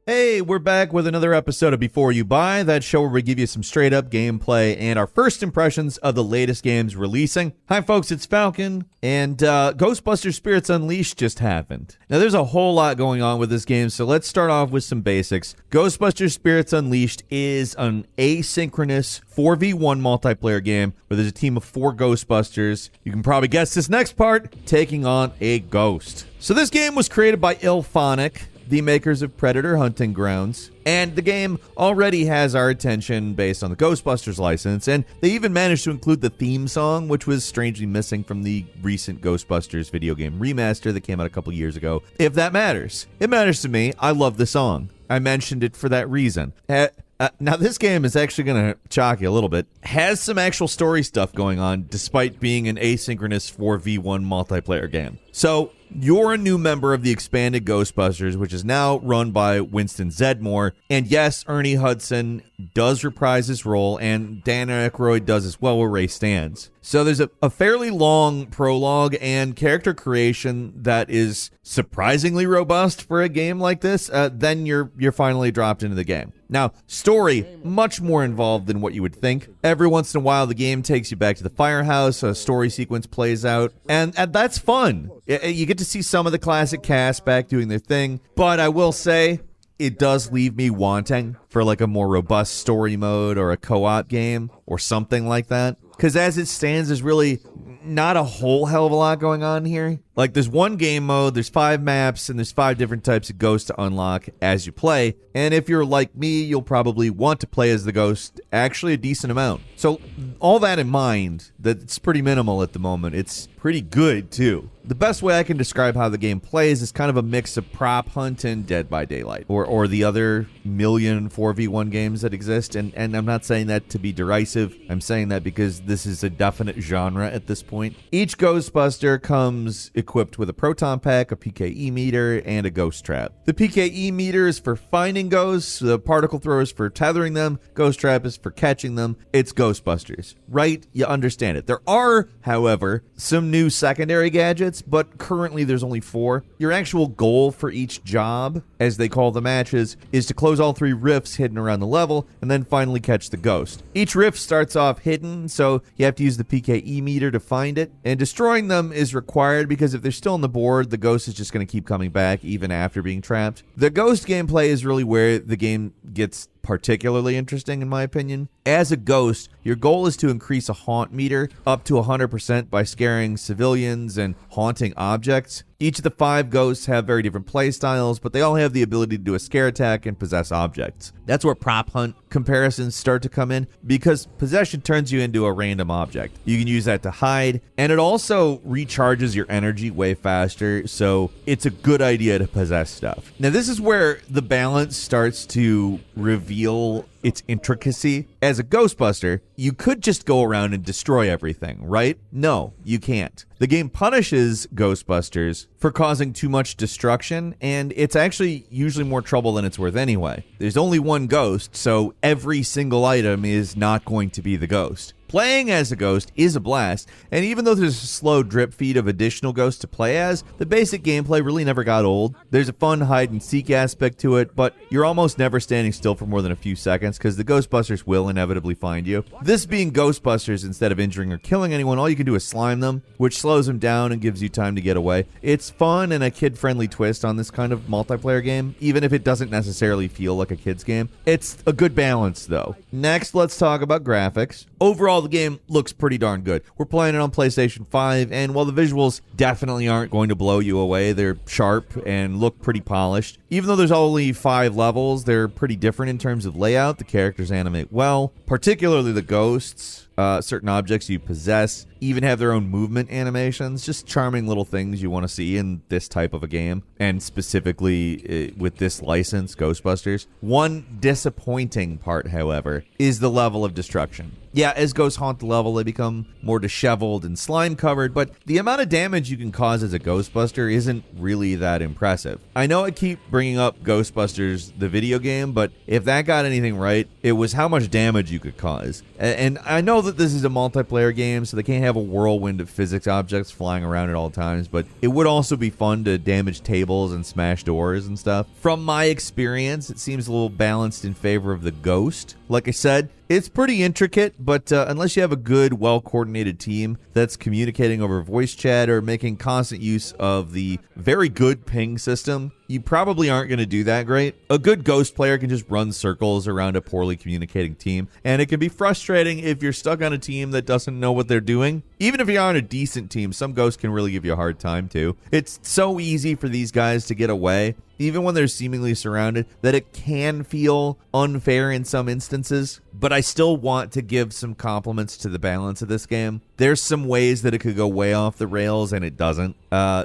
Hey, we're back with another episode of Before You Buy, that show where we give you some straight up gameplay and our first impressions of the latest games releasing. Hi folks, it's Falcon, and Ghostbusters Spirits Unleashed just happened. Now there's a whole lot going on with this game, so let's start off with some basics. Ghostbusters Spirits Unleashed is an asynchronous 4v1 multiplayer game where there's a team of 4 Ghostbusters. You can probably guess this next part, taking on a ghost. So this game was created by Ilphonic, the makers of Predator Hunting Grounds, and the game already has our attention based on the Ghostbusters license, and they even managed to include the theme song, which was strangely missing from the recent Ghostbusters video game remaster that came out a couple years ago. If that matters. It matters to me. I love the song. I mentioned it for that reason. Now, this game is actually going to shock you a little bit. Has some actual story stuff going on, despite being an asynchronous 4v1 multiplayer game. So, you're a new member of the expanded Ghostbusters, which is now run by Winston Zeddemore. And yes, Ernie Hudson does reprise his role, and Dan Aykroyd does as well where Ray stands. So there's a fairly long prologue and character creation that is surprisingly robust for a game like this. Then you're finally dropped into the game. Now, story, much more involved than what you would think. Every once in a while, the game takes you back to the firehouse, a story sequence plays out, and that's fun. You get to see some of the classic cast back doing their thing, but I will say, it does leave me wanting for like a more robust story mode or a co-op game or something like that. Because as it stands, there's really not a whole hell of a lot going on here. Like, there's one game mode, there's 5 maps, and there's 5 different types of ghosts to unlock as you play. And if you're like me, you'll probably want to play as the ghost actually a decent amount. So, all that in mind, that it's pretty minimal at the moment. It's pretty good, too. The best way I can describe how the game plays is kind of a mix of Prop Hunt and Dead by Daylight, or the other million 4v1 games that exist. And I'm not saying that to be derisive. I'm saying that because this is a definite genre at this point. Each Ghostbuster comes equipped with a proton pack, a PKE meter, and a ghost trap. The PKE meter is for finding ghosts, the particle thrower is for tethering them, ghost trap is for catching them. It's Ghostbusters, right? You understand it. There are, however, some new secondary gadgets, but currently there's only 4. Your actual goal for each job, as they call the matches, is to close all 3 rifts hidden around the level, and then finally catch the ghost. Each rift starts off hidden, so you have to use the PKE meter to find it, and destroying them is required because if they're still on the board, the ghost is just going to keep coming back even after being trapped. The ghost gameplay is really where the game gets particularly interesting, in my opinion. As a ghost, your goal is to increase a haunt meter up to 100% by scaring civilians and haunting objects. Each of the 5 ghosts have very different play styles, but they all have the ability to do a scare attack and possess objects. That's where prop hunt comparisons start to come in, because possession turns you into a random object. You can use that to hide, and it also recharges your energy way faster, so it's a good idea to possess stuff. Now, this is where the balance starts to reveal its intricacy. As a Ghostbuster, you could just go around and destroy everything, right? No, you can't. The game punishes Ghostbusters for causing too much destruction, and it's actually usually more trouble than it's worth anyway. There's only one ghost, so every single item is not going to be the ghost. Playing as a ghost is a blast, and even though there's a slow drip feed of additional ghosts to play as, the basic gameplay really never got old. There's a fun hide-and-seek aspect to it, but you're almost never standing still for more than a few seconds because the Ghostbusters will inevitably find you. This being Ghostbusters, instead of injuring or killing anyone, all you can do is slime them, which slows them down and gives you time to get away. It's fun and a kid-friendly twist on this kind of multiplayer game, even if it doesn't necessarily feel like a kid's game. It's a good balance, though. Next, let's talk about graphics. Overall, the game looks pretty darn good. We're playing it on PlayStation 5, and while the visuals definitely aren't going to blow you away, they're sharp and look pretty polished. Even though there's only 5 levels, they're pretty different in terms of layout. The characters animate well, particularly the ghosts. Certain objects you possess even have their own movement animations. Just charming little things you want to see in this type of a game, and specifically with this license, Ghostbusters. One disappointing part, however, is the level of destruction. Yeah, as ghosts haunt the level, they become more disheveled and slime-covered, but the amount of damage you can cause as a Ghostbuster isn't really that impressive. I know I keep bringing up Ghostbusters, the video game, but if that got anything right, it was how much damage you could cause. And I know that this is a multiplayer game, so they can't have a whirlwind of physics objects flying around at all times, but it would also be fun to damage tables and smash doors and stuff. From my experience, it seems a little balanced in favor of the Ghost. Like I said, it's pretty intricate, but unless you have a good, well-coordinated team that's communicating over voice chat or making constant use of the very good ping system, you probably aren't going to do that great. A good Ghost player can just run circles around a poorly communicating team, and it can be frustrating if you're stuck on a team that doesn't know what they're doing. Even if you're on a decent team, some Ghosts can really give you a hard time, too. It's so easy for these guys to get away, even when they're seemingly surrounded, that it can feel unfair in some instances. But I still want to give some compliments to the balance of this game. There's some ways that it could go way off the rails, and it doesn't.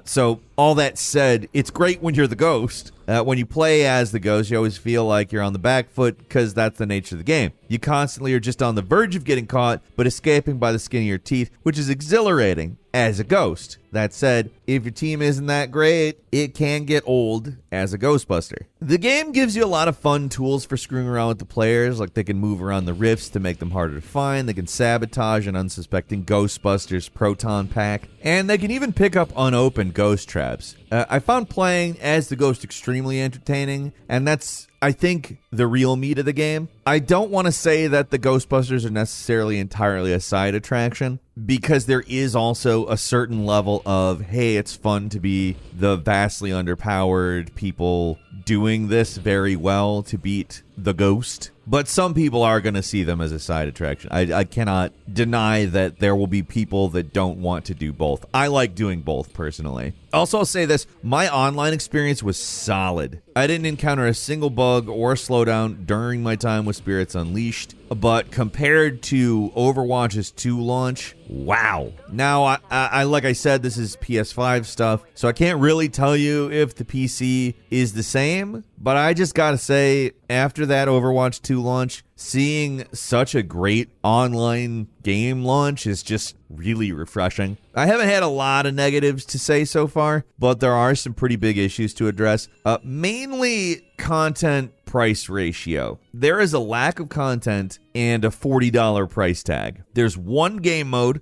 So all that said, it's great when you're the Ghost. When you play as the Ghost, you always feel like you're on the back foot because that's the nature of the game. You constantly are just on the verge of getting caught, but escaping by the skin of your teeth, which is exhilarating as a Ghost. That said, if your team isn't that great, it can get old as a Ghostbuster. The game gives you a lot of fun tools for screwing around with the players, like they can move around the rifts to make them harder to find, they can sabotage an unsuspecting Ghostbusters proton pack, and they can even pick up unopened ghost traps. I found playing as the Ghost extremely entertaining, and that's, I think, the real meat of the game. I don't want to say that the Ghostbusters are necessarily entirely a side attraction, because there is also a certain level of, hey, it's fun to be the vastly underpowered people doing this very well to beat the Ghost. But some people are going to see them as a side attraction. I cannot deny that there will be people that don't want to do both. I like doing both, personally. Also, I'll say this. My online experience was solid. I didn't encounter a single bug or slowdown during my time with Spirits Unleashed. But compared to Overwatch's 2 launch, wow. Now, I like I said, this is PS5 stuff, so I can't really tell you if the PC is the same. But I just gotta say, after that Overwatch 2 launch, seeing such a great online game launch is just really refreshing. I haven't had a lot of negatives to say so far, but there are some pretty big issues to address. Mainly content price ratio. There is a lack of content and a $40 price tag. There's one game mode,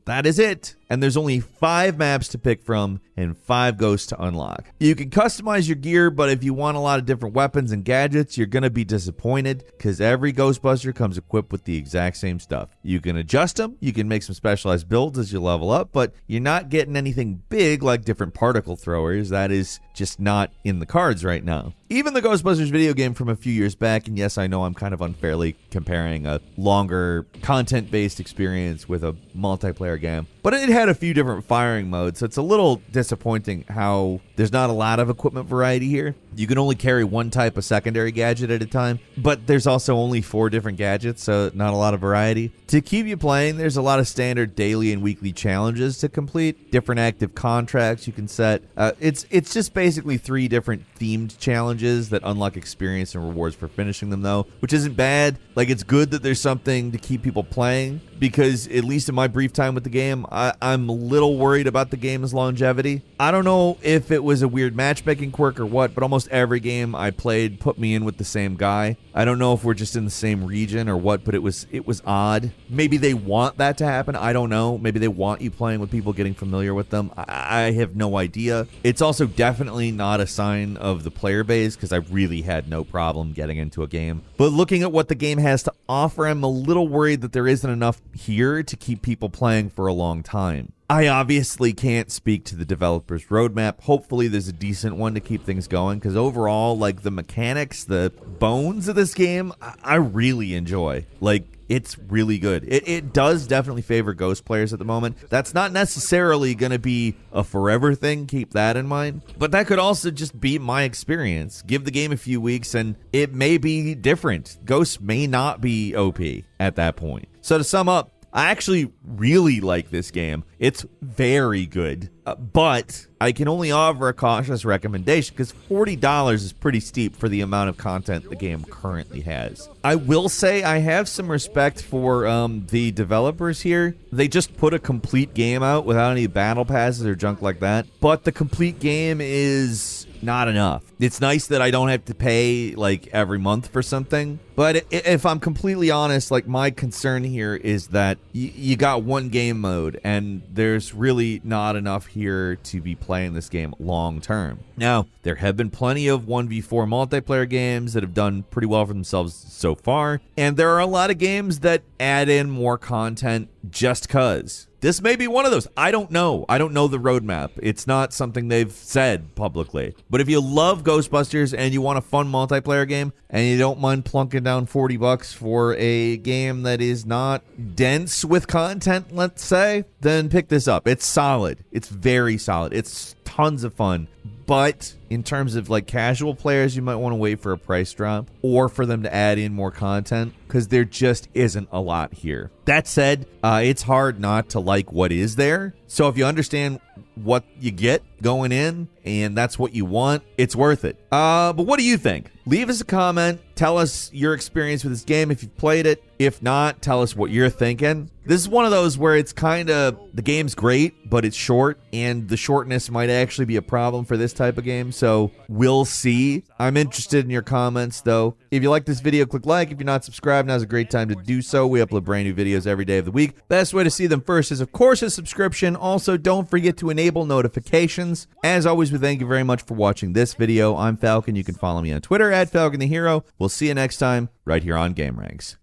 that is it. And there's only 5 maps to pick from and 5 ghosts to unlock. You can customize your gear, but if you want a lot of different weapons and gadgets, you're going to be disappointed because every Ghostbuster comes equipped with the exact same stuff. You can adjust them, you can make some specialized builds as you level up, but you're not getting anything big like different particle throwers. That is just not in the cards right now. Even the Ghostbusters video game from a few years back, and yes, I know I'm kind of unfairly comparing a longer content-based experience with a multiplayer game, but it had a few different firing modes, so it's a little disappointing how there's not a lot of equipment variety here. You can only carry one type of secondary gadget at a time, but there's also only 4 different gadgets, so not a lot of variety. To keep you playing, there's a lot of standard daily and weekly challenges to complete, different active contracts you can set. It's just basically 3 different themed challenges that unlock experience and rewards for finishing them, though, which isn't bad. Like, it's good that there's something to keep people playing, because at least in my brief time with the game, I'm a little worried about the game's longevity. I don't know if it was a weird matchmaking quirk or what, but almost every game I played put me in with the same guy. I don't know if we're just in the same region or what, but it was odd. Maybe they want that to happen. I don't know. Maybe they want you playing with people, getting familiar with them. I have no idea. It's also definitely not a sign of the player base, because I really had no problem getting into a game. But looking at what the game has to offer, I'm a little worried that there isn't enough here to keep people playing for a long time. I obviously can't speak to the developer's roadmap. Hopefully there's a decent one to keep things going, because overall, like, the mechanics, the bones of this game, I really enjoy. Like, it's really good. It does definitely favor Ghost players at the moment. That's not necessarily going to be a forever thing. Keep that in mind. But that could also just be my experience. Give the game a few weeks and it may be different. Ghosts may not be OP at that point. So to sum up, I actually really like this game. It's very good, but I can only offer a cautious recommendation because $40 is pretty steep for the amount of content the game currently has. I will say I have some respect for the developers here. They just put a complete game out without any battle passes or junk like that, but the complete game is not enough. It's nice that I don't have to pay like every month for something. But if I'm completely honest, like my concern here is that you got one game mode and there's really not enough here to be playing this game long term. Now, there have been plenty of 1v4 multiplayer games that have done pretty well for themselves so far. And there are a lot of games that add in more content just cause. This may be one of those. I don't know. I don't know the roadmap. It's not something they've said publicly. But if you love Ghostbusters and you want a fun multiplayer game and you don't mind plunking down $40 for a game that is not dense with content, let's say, then pick this up. It's solid. It's very solid. It's tons of fun. But in terms of like casual players, you might want to wait for a price drop or for them to add in more content because there just isn't a lot here. That said, it's hard not to like what is there. So if you understand what you get going in and that's what you want, it's worth it. But what do you think? Leave us a comment. Tell us your experience with this game if you've played it. If not, tell us what you're thinking. This is one of those where it's kind of, the game's great, but it's short, and the shortness might actually be a problem for this type of game, so we'll see. I'm interested in your comments, though. If you like this video, click like. If you're not subscribed, now's a great time to do so. We upload brand new videos every day of the week. Best way to see them first is, of course, a subscription. Also, don't forget to enable notifications. As always, we thank you very much for watching this video. I'm Falcon. You can follow me on Twitter @FalconTheHero. We'll see you next time right here on gameranx.